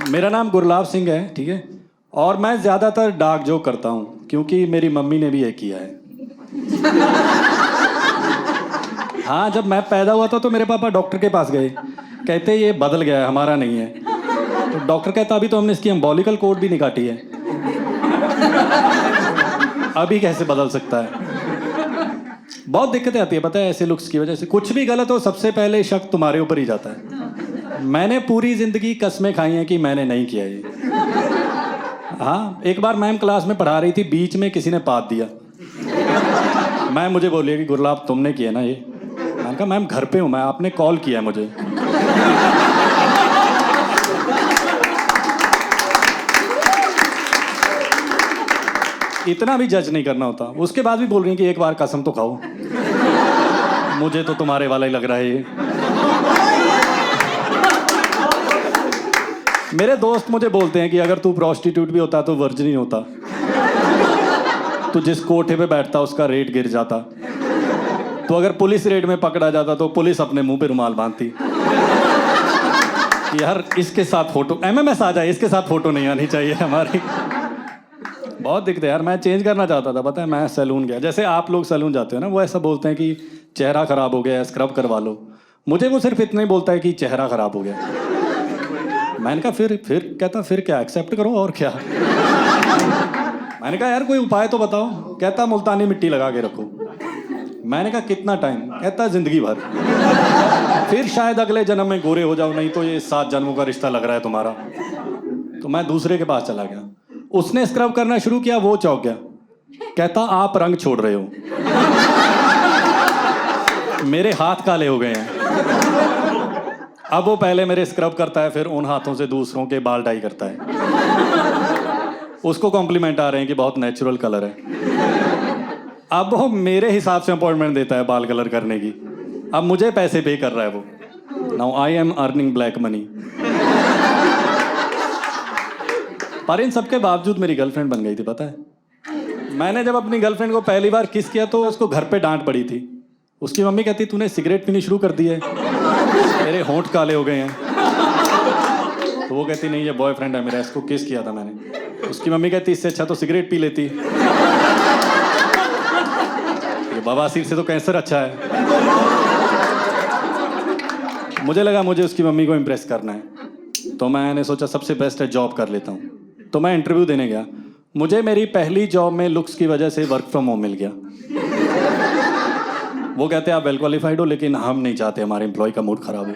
मेरा नाम गुरलाब सिंह है, ठीक है। और मैं ज़्यादातर डार्क जोक करता हूँ क्योंकि मेरी मम्मी ने भी ये किया है। हाँ, जब मैं पैदा हुआ था तो मेरे पापा डॉक्टर के पास गए, कहते ये बदल गया है, हमारा नहीं है। तो डॉक्टर कहता अभी तो हमने इसकी अम्बोलिकल कोड भी नहीं काटी है, अभी कैसे बदल सकता है। बहुत दिक्कतें आती है पता है ऐसे लुक्स की वजह से। कुछ भी गलत हो सबसे पहले शक तुम्हारे ऊपर ही जाता है। मैंने पूरी जिंदगी कसमें खाई हैं कि मैंने नहीं किया ये। हाँ, एक बार मैम क्लास में पढ़ा रही थी, बीच में किसी ने पात दिया। मैम मुझे बोली कि गुरलाब तुमने किया ना ये। मैंने कहा मैम घर पे हूँ मैं, आपने कॉल किया है मुझे। इतना भी जज नहीं करना होता। उसके बाद भी बोल रही हैं कि एक बार कसम तो खाओ। मुझे तो तुम्हारे वाला ही लग रहा है ये। मेरे दोस्त मुझे बोलते हैं कि अगर तू प्रोस्टिट्यूट भी होता तो वर्जिन ही होता, तू जिस कोठे पे बैठता उसका रेट गिर जाता, तो अगर पुलिस रेड में पकड़ा जाता तो पुलिस अपने मुंह पे रुमाल बांधती कि यार इसके साथ फोटो एमएमएस आ जाए, इसके साथ फोटो नहीं आनी चाहिए हमारी। बहुत दिखते यार। मैं चेंज करना चाहता था पता है। मैं सैलून गया, जैसे आप लोग सैलून जाते हो ना, वो ऐसा बोलते हैं कि चेहरा खराब हो गया है, स्क्रब करवा लो। मुझे वो सिर्फ इतना ही बोलता है कि चेहरा खराब हो गया। मैंने कहा फिर कहता फिर क्या, एक्सेप्ट करो और क्या। मैंने कहा यार कोई उपाय तो बताओ। कहता मुल्तानी मिट्टी लगा के रखो। मैंने कहा कितना टाइम। कहता जिंदगी भर, फिर शायद अगले जन्म में गोरे हो जाओ, नहीं तो ये 7 जन्मों का रिश्ता लग रहा है तुम्हारा। तो मैं दूसरे के पास चला गया। उसने स्क्रब करना शुरू किया, वो चौंक गया। कहता आप रंग छोड़ रहे हो। मेरे हाथ काले हो गए हैं। अब वो पहले मेरे स्क्रब करता है, फिर उन हाथों से दूसरों के बाल डाई करता है। उसको कॉम्प्लीमेंट आ रहे हैं कि बहुत नेचुरल कलर है। अब वो मेरे हिसाब से अपॉइंटमेंट देता है बाल कलर करने की। अब मुझे पैसे पे कर रहा है वो। Now I am earning black money. पर इन सबके बावजूद मेरी गर्लफ्रेंड बन गई थी पता है। मैंने जब अपनी गर्लफ्रेंड को पहली बार किस किया तो उसको घर पे डांट पड़ी थी। उसकी मम्मी कहती तूने सिगरेट पीनी शुरू कर दी है, मेरे होंठ काले हो गए हैं। तो वो कहती नहीं ये बॉयफ्रेंड है मेरा, इसको किस किया था मैंने। उसकी मम्मी कहती इससे अच्छा तो सिगरेट पी लेती, ये बवासीर से तो कैंसर अच्छा है। मुझे लगा मुझे उसकी मम्मी को इम्प्रेस करना है, तो मैंने सोचा सबसे बेस्ट है जॉब कर लेता हूँ। तो मैं इंटरव्यू देने गया। मुझे मेरी पहली जॉब में लुक्स की वजह से वर्क फ्रॉम होम मिल गया। वो कहते हैं आप वेल क्वालिफाइड हो, लेकिन हम नहीं चाहते हमारे एम्प्लॉय का मूड खराब हो,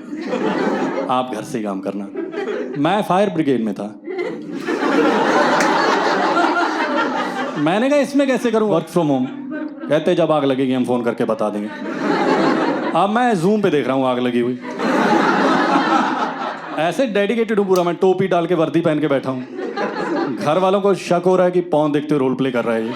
आप घर से ही काम करना। मैं फायर ब्रिगेड में था। मैंने कहा इसमें कैसे करूं वर्क फ्रॉम होम। कहते जब आग लगेगी हम फोन करके बता देंगे। अब मैं जूम पे देख रहा हूँ आग लगी हुई। ऐसे डेडिकेटेड हूँ पूरा, मैं टोपी डाल के वर्दी पहन के बैठा हूँ। घर वालों को शक हो रहा है कि पौन देखते हुए रोल प्ले कर रहा है ये।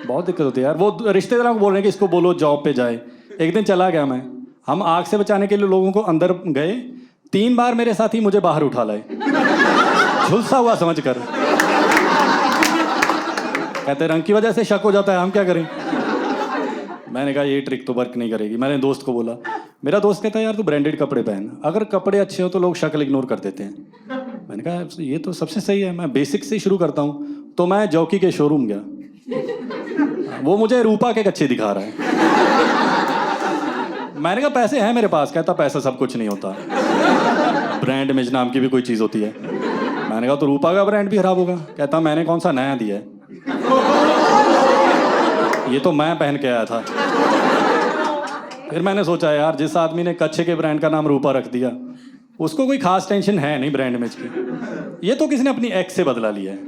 बहुत दिक्कत होती है यार। वो रिश्तेदारों को बोल रहे हैं कि इसको बोलो जॉब पे जाए। एक दिन चला गया मैं, हम आग से बचाने के लिए लोगों को अंदर गए। 3 बार मेरे साथी मुझे बाहर उठा लाए, झुलसा हुआ समझ कर। कहते रंग की वजह से शक हो जाता है, हम क्या करें। मैंने कहा ये ट्रिक तो वर्क नहीं करेगी। मैंने दोस्त को बोला, मेरा दोस्त कहता है यार तू ब्रांडेड कपड़े पहन, अगर कपड़े अच्छे हो तो लोग शक्ल इग्नोर कर देते हैं। मैंने कहा ये तो सबसे सही है, मैं बेसिक से शुरू करता हूँ। तो मैं जॉकी के शोरूम गया, वो मुझे रूपा के कच्चे दिखा रहा है। मैंने कहा पैसे हैं मेरे पास। कहता पैसा सब कुछ नहीं होता, ब्रांड इमेज नाम की भी कोई चीज़ होती है। मैंने कहा तो रूपा का ब्रांड भी खराब होगा। कहता मैंने कौन सा नया दिया है, ये तो मैं पहन के आया था। फिर मैंने सोचा यार जिस आदमी ने कच्छे के ब्रांड का नाम रूपा रख दिया उसको कोई खास टेंशन है नहीं ब्रांड इमेज की, ये तो किसी ने अपनी एक्स से बदला लिया है।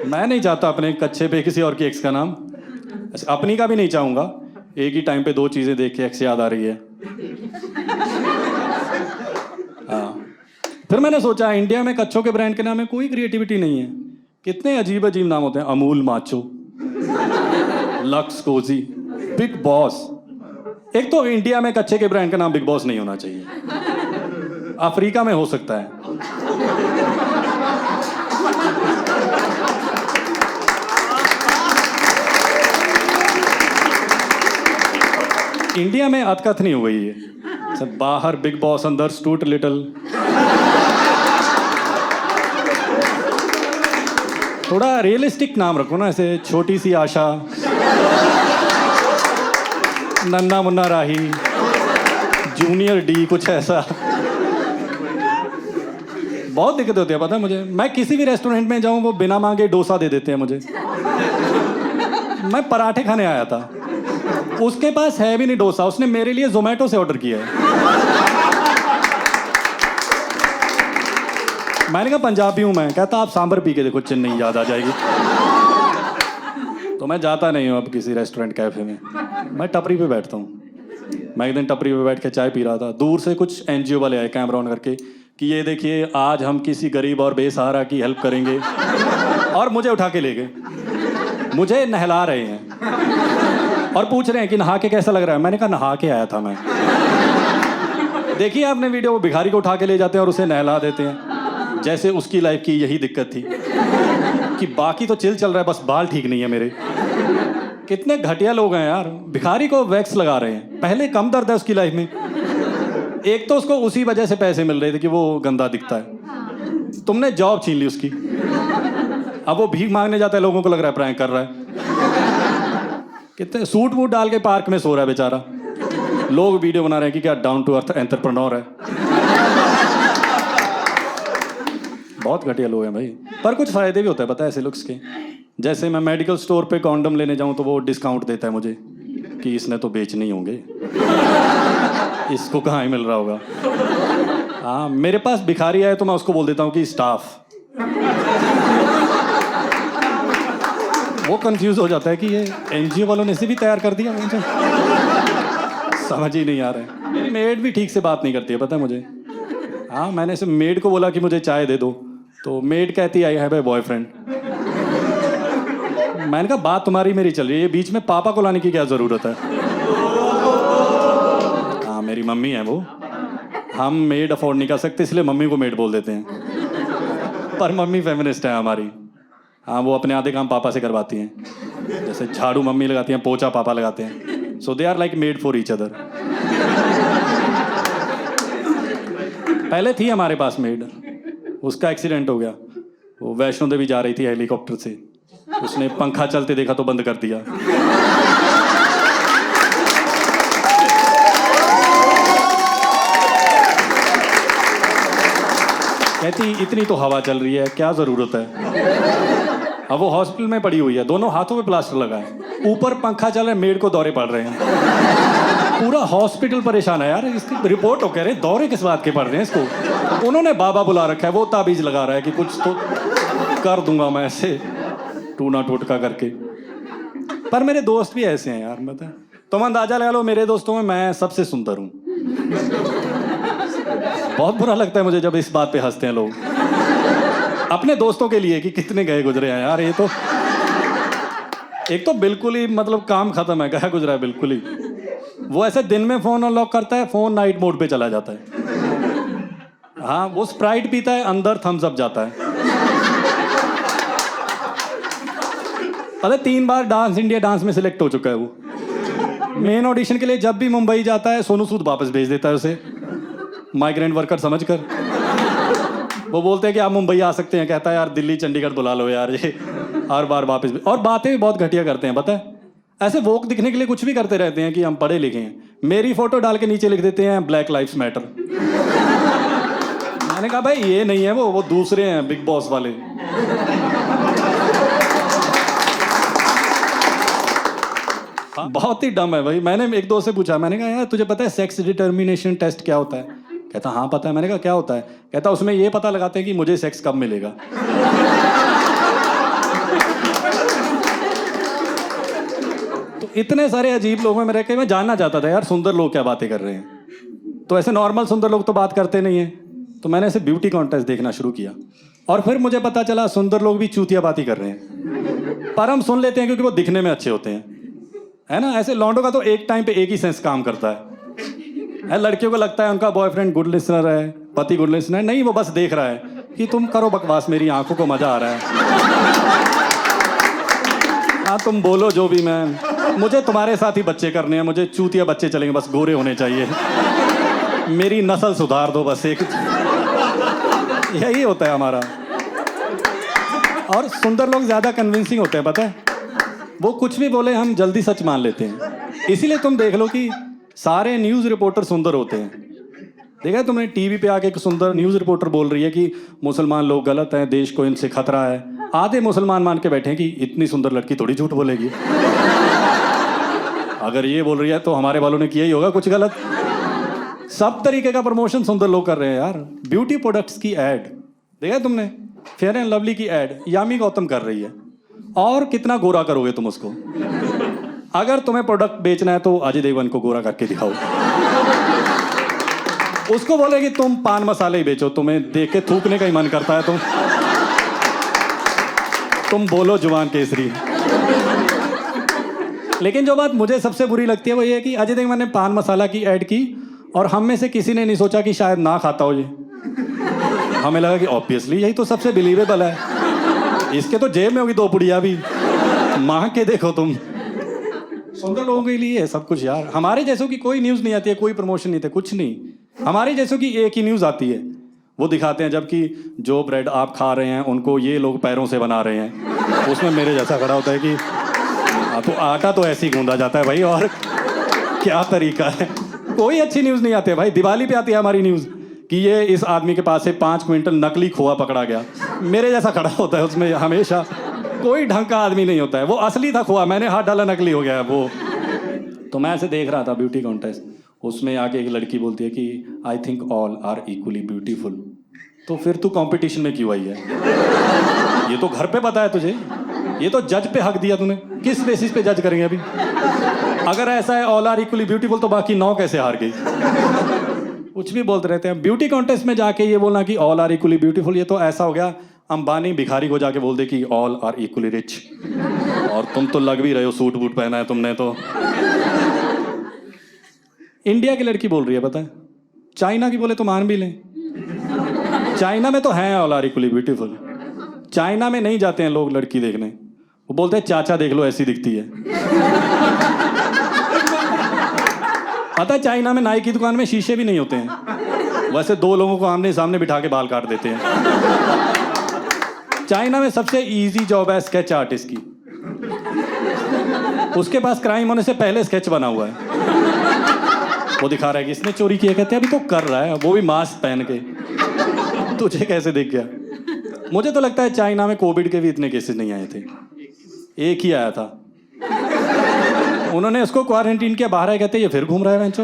मैं नहीं चाहता अपने कच्छे पे किसी और की एक्स का नाम, अपनी का भी नहीं चाहूंगा। एक ही टाइम पे 2 चीजें देख के एक्स याद आ रही है। हाँ, फिर मैंने सोचा इंडिया में कच्छों के ब्रांड के नाम में कोई क्रिएटिविटी नहीं है। कितने अजीब अजीब नाम होते हैं, Amul Macho, Lux Cozy, Bigg Boss. एक तो इंडिया में कच्छे के ब्रांड का नाम बिग बॉस नहीं होना चाहिए, अफ्रीका में हो सकता है। इंडिया में अतकथ नहीं हो गई है, सब बाहर बिग बॉस, अंदर स्टूट लिटिल। थोड़ा रियलिस्टिक नाम रखो ना, ऐसे छोटी सी आशा, नन्ना मुन्ना राही, जूनियर डी, कुछ ऐसा। बहुत दिक्कत होती है पता है मुझे। मैं किसी भी रेस्टोरेंट में जाऊं वो बिना मांगे डोसा दे देते हैं मुझे। मैं पराठे खाने आया था, उसके पास है भी नहीं डोसा, उसने मेरे लिए जोमेटो से ऑर्डर किया है। मैंने कहा पंजाबी हूं मैं, कहता आप सांभर पी के देखो चेन्नई याद आ जाएगी। तो मैं जाता नहीं हूं अब किसी रेस्टोरेंट कैफे में, मैं टपरी पे बैठता हूँ। मैं एक दिन टपरी पे बैठ के चाय पी रहा था, दूर से कुछ एनजीओ वाले आए कैमरा ऑन करके कि ये देखिए आज हम किसी गरीब और बेसहारा की हेल्प करेंगे, और मुझे उठा के ले गए। मुझे नहला रहे हैं और पूछ रहे हैं कि नहा के कैसा लग रहा है। मैंने कहा नहा के आया था मैं। देखिए आपने वीडियो, वो भिखारी को उठा के ले जाते हैं और उसे नहला देते हैं, जैसे उसकी लाइफ की यही दिक्कत थी कि बाकी तो चिल चल रहा है, बस बाल ठीक नहीं है मेरे। कितने घटिया लोग हैं यार, भिखारी को वैक्स लगा रहे हैं। पहले कम दर्द है उसकी लाइफ में, एक तो उसको उसी वजह से पैसे मिल रहे थे कि वो गंदा दिखता है, तुमने जॉब छीन ली उसकी। अब वो भीख मांगने जाता है, लोगों को लग रहा है प्रैंक कर रहा है। कितने सूट वूट डाल के पार्क में सो रहा है बेचारा, लोग वीडियो बना रहे हैं कि क्या डाउन टू अर्थ एंटरप्रेन्योर है। बहुत घटिया लोग हैं भाई, पर कुछ फायदे भी होता है पता है ऐसे लुक्स के। जैसे मैं मेडिकल स्टोर पे कॉन्डम लेने जाऊं तो वो डिस्काउंट देता है मुझे कि इसने तो बेचने ही होंगे, इसको कहाँ ही मिल रहा होगा। हाँ, मेरे पास भिखारी आए तो मैं उसको बोल देता हूँ कि स्टाफ। वो कंफ्यूज हो जाता है कि ये एनजीओ वालों ने इसे भी तैयार कर दिया, मुझे समझ ही नहीं आ रहा है। मेरी मेड भी ठीक से बात नहीं करती है पता है मुझे। हाँ, मैंने इसे मेड को बोला कि मुझे चाय दे दो, तो मेड कहती आई हैव ए बॉयफ्रेंड। मैंने कहा बात तुम्हारी मेरी चल रही है, बीच में पापा को लाने की क्या जरूरत है। हाँ, मेरी मम्मी है वो, हम मेड अफोर्ड नहीं कर सकते इसलिए मम्मी को मेड बोल देते हैं, पर मम्मी फेमिनिस्ट है हमारी। हाँ, वो अपने आधे काम पापा से करवाती हैं, जैसे झाड़ू मम्मी लगाती हैं, पोछा पापा लगाते हैं, so they are like made for each other. पहले थी हमारे पास मेड, उसका एक्सीडेंट हो गया, वो वैष्णो देवी जा रही थी हेलीकॉप्टर से, उसने पंखा चलते देखा तो बंद कर दिया। कहती इतनी तो हवा चल रही है, क्या जरूरत है। अब वो हॉस्पिटल में पड़ी हुई है, दोनों हाथों पे प्लास्टर लगा है, ऊपर पंखा चल रहा है, मेड को दौरे पड़ रहे हैं। पूरा हॉस्पिटल परेशान है यार, इसकी रिपोर्ट हो कह रहे दौरे किस बात के पड़ रहे हैं इसको। उन्होंने बाबा बुला रखा है, वो ताबीज लगा रहा है कि कुछ तो कर दूंगा मैं ऐसे टूना टोटका करके। पर मेरे दोस्त भी ऐसे हैं यार, मतलब तुम अंदाजा लगा लो, मेरे दोस्तों में मैं सबसे सुंदर हूँ। बहुत बुरा लगता है मुझे जब इस बात पे हंसते हैं लोग, अपने दोस्तों के लिए कि कितने गए गुजरे हैं यार। ये तो एक तो बिल्कुल ही मतलब काम खत्म है, गया गुजरा है बिल्कुल ही। वो ऐसे दिन में फोन अनलॉक करता है, फोन नाइट मोड पे चला जाता है। हाँ, वो स्प्राइट पीता है, अंदर थम्स अप जाता है। पता 3 बार डांस इंडिया डांस में सिलेक्ट हो चुका है वो। मेन ऑडिशन के लिए जब भी मुंबई जाता है, सोनू सूद वापस भेज देता है उसे, माइग्रेंट वर्कर समझकर। वो बोलते हैं कि आप मुंबई आ सकते हैं, कहता है यार दिल्ली चंडीगढ़ बुला लो यार, ये हर बार वापस। और बातें भी बहुत घटिया करते हैं पता है, ऐसे वोक दिखने के लिए कुछ भी करते रहते हैं कि हम पढ़े लिखे हैं। मेरी फोटो डाल के नीचे लिख देते हैं ब्लैक लाइव्स मैटर। मैंने कहा भाई ये नहीं है वो दूसरे हैं बिग बॉस वाले। बहुत ही डम है भाई। मैंने एक दोस्त से पूछा, मैंने कहा यार तुझे पता है सेक्स डिटर्मिनेशन टेस्ट क्या होता है? कहता हाँ पता है। मैंने कहा क्या होता है? कहता उसमें ये पता लगाते हैं कि मुझे सेक्स कब मिलेगा। तो इतने सारे अजीब लोग में मैं रह के मैं जानना चाहता था यार सुंदर लोग क्या बातें कर रहे हैं। तो ऐसे नॉर्मल सुंदर लोग तो बात करते नहीं हैं, तो मैंने ऐसे ब्यूटी कॉन्टेस्ट देखना शुरू किया और फिर मुझे पता चला सुंदर लोग भी चूतिया बातें कर रहे हैं, पर हम सुन लेते हैं क्योंकि वो दिखने में अच्छे होते हैं, है ना। ऐसे लौंडों का तो एक टाइम पे एक ही सेंस काम करता है। लड़कियों को लगता है उनका बॉयफ्रेंड गुड लिसनर है, पति गुड लिसनर है। नहीं, वो बस देख रहा है कि तुम करो बकवास, मेरी आंखों को मजा आ रहा है। हाँ तुम बोलो जो भी, मैं मुझे तुम्हारे साथ ही बच्चे करने हैं, मुझे चूतिया बच्चे चलेंगे, बस गोरे होने चाहिए, मेरी नस्ल सुधार दो बस एक। यही होता है हमारा। और सुंदर लोग ज़्यादा कन्विंसिंग होते हैं, पता है, वो कुछ भी बोले हम जल्दी सच मान लेते हैं। इसीलिए तुम देख लो कि सारे न्यूज़ रिपोर्टर सुंदर होते हैं। देखा है तुमने, टीवी पे आके एक सुंदर न्यूज़ रिपोर्टर बोल रही है कि मुसलमान लोग गलत हैं, देश को इनसे खतरा है, आधे मुसलमान मान के बैठे हैं कि इतनी सुंदर लड़की थोड़ी झूठ बोलेगी। अगर ये बोल रही है तो हमारे वालों ने किया ही होगा कुछ गलत। सब तरीके का प्रमोशन सुंदर लोग कर रहे हैं यार। ब्यूटी प्रोडक्ट्स की एड देखा है तुमने, फेयर एंड लवली की एड यामी गौतम कर रही है। और कितना गोरा करोगे तुम उसको? अगर तुम्हें प्रोडक्ट बेचना है तो अजय देवगन को गोरा करके दिखाओ, उसको बोले कि तुम पान मसाले ही बेचो, तुम्हें देख के थूकने का ही मन करता है, तुम बोलो जुबान केसरी। लेकिन जो बात मुझे सबसे बुरी लगती है वो ये है कि अजय देवगन ने पान मसाला की ऐड की और हम में से किसी ने नहीं सोचा कि शायद ना खाता हो ये। हमें लगा कि ऑब्वियसली यही तो सबसे बिलीवेबल है, इसके तो जेब में होगी 2 पुड़िया भी, माँ के देखो तुम। सुंदर लोगों के लिए है सब कुछ यार। हमारे जैसों की कोई न्यूज़ नहीं आती है, कोई प्रमोशन नहीं था, कुछ नहीं। हमारे जैसों की एक ही न्यूज़ आती है, वो दिखाते हैं जबकि जो ब्रेड आप खा रहे हैं उनको ये लोग पैरों से बना रहे हैं। उसमें मेरे जैसा खड़ा होता है कि तो आटा तो ऐसे ही गूंदा जाता है भाई, और क्या तरीका है। कोई अच्छी न्यूज़ नहीं आती है भाई। दिवाली पे आती है हमारी न्यूज़ कि ये इस आदमी के पास से 5 क्विंटल नकली खोआ पकड़ा गया, मेरे जैसा खड़ा होता है उसमें हमेशा। कोई ढंग का आदमी नहीं होता है, वो असली था खोआ, मैंने हाथ डाला नकली हो गया है वो। तो मैं ऐसे देख रहा था ब्यूटी कॉन्टेस्ट, उसमें आके एक लड़की बोलती है कि I think all are equally beautiful. तो फिर तू कंपटीशन में क्यों आई है? ये तो घर पे पता है तुझे, ये तो जज पे हक दिया तूने, किस बेसिस पे जज करेंगे अभी? अगर ऐसा है ऑल आर इक्वली ब्यूटीफुल तो बाकी 9 कैसे हार गई? कुछ भी बोलते रहते हैं। ब्यूटी कॉन्टेस्ट में जाके ये बोलना कि ऑल आर इक्वली ब्यूटीफुल, ये तो ऐसा हो गया अंबानी भिखारी को जाके बोल दे कि ऑल आर इक्वली रिच। और तुम तो लग भी रहे हो, सूट बूट पहना है तुमने तो। इंडिया की लड़की बोल रही है, पता है, चाइना की बोले तो मान भी लें। चाइना में तो हैं all are equally beautiful, China में नहीं जाते हैं लोग लड़की देखने, वो बोलते हैं चाचा देख लो ऐसी दिखती है। पता है चाइना में नाई की दुकान में शीशे भी नहीं होते हैं, वैसे 2 लोगों को आमने सामने बिठा के बाल काट देते हैं। चाइना में सबसे इजी जॉब है स्केच आर्टिस्ट की, उसके पास क्राइम होने से पहले स्केच बना हुआ है, वो दिखा रहा है कि इसने चोरी किया, कहते हैं अभी तो कर रहा है, वो भी मास्क पहन के। तुझे कैसे दिख गया? मुझे तो लगता है चाइना में कोविड के भी इतने केसेस नहीं आए थे, एक ही आया था, उन्होंने उसको क्वारंटीन किया, बाहर आए, कहते ये फिर घूम रहा है बेंचो।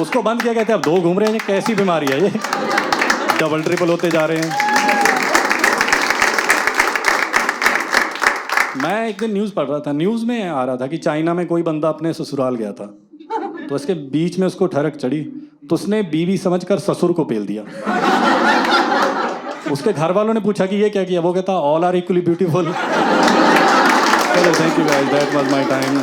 उसको बंद किया, कहते अब 2 घूम रहे हैं, कैसी बीमारी है ये, डबल ट्रिपल होते जा रहे हैं। मैं एक दिन न्यूज़ पढ़ रहा था, न्यूज़ में आ रहा था कि चाइना में कोई बंदा अपने ससुराल गया था, तो उसके बीच में उसको ठरक चढ़ी, तो उसने बीवी समझकर ससुर को पेल दिया। उसके घर वालों ने पूछा कि ये क्या किया, वो कहता all are equally beautiful. Thank you guys, that was my time.